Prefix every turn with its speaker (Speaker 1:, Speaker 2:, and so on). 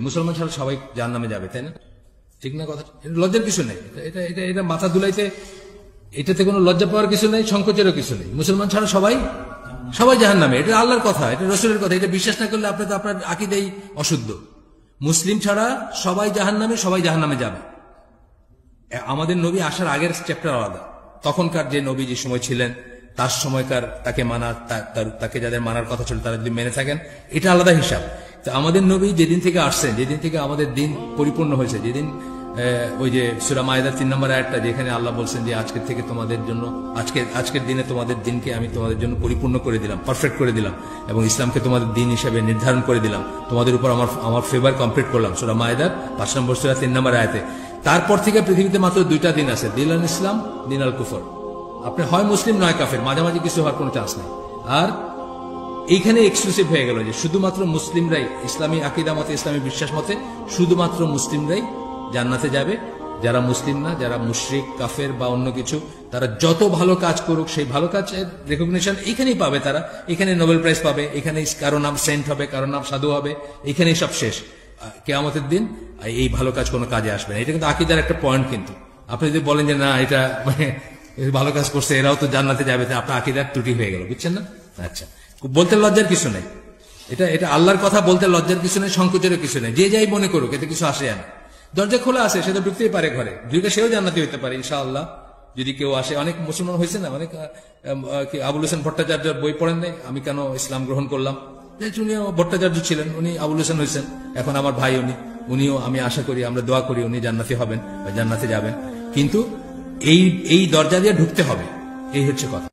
Speaker 1: মুসলমান ছাড়া সবাই জাহান্নামে যাবে, তাই না? ঠিক না কথা? লজ্জার কিছু নেই, এটা এটা এটা মাথা দুলাইতে, এটাতে কোনো লজ্জা পাওয়ার কিছু নেই, সংকোচেরও কিছু নেই। মুসলমান ছাড়া সবাই জাহান্নামে, এটা আল্লাহর কথা, এটা রসুলের কথা। এটা বিশ্বাস না করলে আপনার আকীদাই অশুদ্ধ। মুসলিম ছাড়া সবাই জাহান্নামে যাবে। আমাদের নবী আসার আগের চ্যাপ্টার আলাদা। তখনকার যে নবী যে সময় ছিলেন, তার সময়কার তাকে তাকে যাদের মানার কথা ছিল তারা যদি মেনে থাকেন, এটা আলাদা হিসাব। তো আমাদের নবী যেদিন থেকে আসছেন, যেদিন থেকে আমাদের দিন পরিপূর্ণ হয়েছে, যেদিন ওই যে সূরা মায়েদার 3 নম্বর আয়াতটা, যেখানে আল্লাহ বলছেন যে আজকের থেকে তোমাদের জন্য, আজকের দিনে তোমাদের দিনকে আমি তোমাদের জন্য পরিপূর্ণ করে দিলাম, পারফেক্ট করে দিলাম, এবং ইসলামকে তোমাদের দিন হিসেবে নির্ধারণ করে দিলাম, তোমাদের উপর আমার ফেভার কমপ্লিট করলাম, সূরা মায়েদার 5 নম্বর সূরা 3 নম্বর আয়াতে। তারপর থেকে পৃথিবীতে মাত্র 2টা দিন আছে, দিন আল ইসলাম, দিন আল কুফর। আপনি হয় মুসলিম নয় কাফের, মাঝামাঝি কিছু হওয়ার কোনো চান্স নেই। আর এইখানে এক্সক্লুসিভ হয়ে গেল যে শুধুমাত্র মুসলিমরাই, ইসলামী আকীদা মতে, ইসলামী বিশ্বাস মতে শুধুমাত্র মুসলিমরাই জান্নাতে যাবে। যারা মুসলিম না, যারা মুশরিক, কাফের বা অন্য কিছু, তারা যত ভালো কাজ করুক, সেই ভালো কাজের রেকগনিশন এখানেই পাবে। তারা এখানে নোবেল প্রাইজ পাবে, এখানে কারো নাম সেন্ট হবে, কারো নাম সাধু হবে, এখানেই সব শেষ। কিয়ামতের দিন এই ভালো কাজ কোনো কাজে আসবে না। এটা কিন্তু আকীদার একটা পয়েন্ট। কিন্তু আপনি যদি বলেন যে না, এটা মানে ভালো কাজ করছে, এরাও তো জান্নাতে যাবে, আপনার আকীদার ত্রুটি হয়ে গেল, বুঝছেন না? আচ্ছা, বলতে লজ্জার কিছু নেই, এটা আল্লাহর কথা, বলতে লজ্জার কিছু নেই, সংকোচেরও কিছু নেই। যে যাই মনে করুক, এতে কিছু আসে না। দরজা খোলা আছে, সে তো ঢুকতেই পারে ঘরে, ঢুকে সেও জান্নাতি হইতে পারে ইনশাআল্লাহ, যদি কেউ আসে। অনেক মুসলমান হয়েছে না, অনেক আবুল হোসেন ভট্টাচার্য বই পড়েন নাই, আমি কেন ইসলাম গ্রহণ করলাম, উনিও ভট্টাচার্য ছিলেন, উনি আবুল হোসেন হয়েছেন, এখন আমার ভাই উনিও, আমি আশা করি, আমরা দোয়া করি উনি জান্নাতি হবেন বা জান্নাতে যাবেন। কিন্তু এই দরজা দিয়ে ঢুকতে হবে, এই হচ্ছে কথা।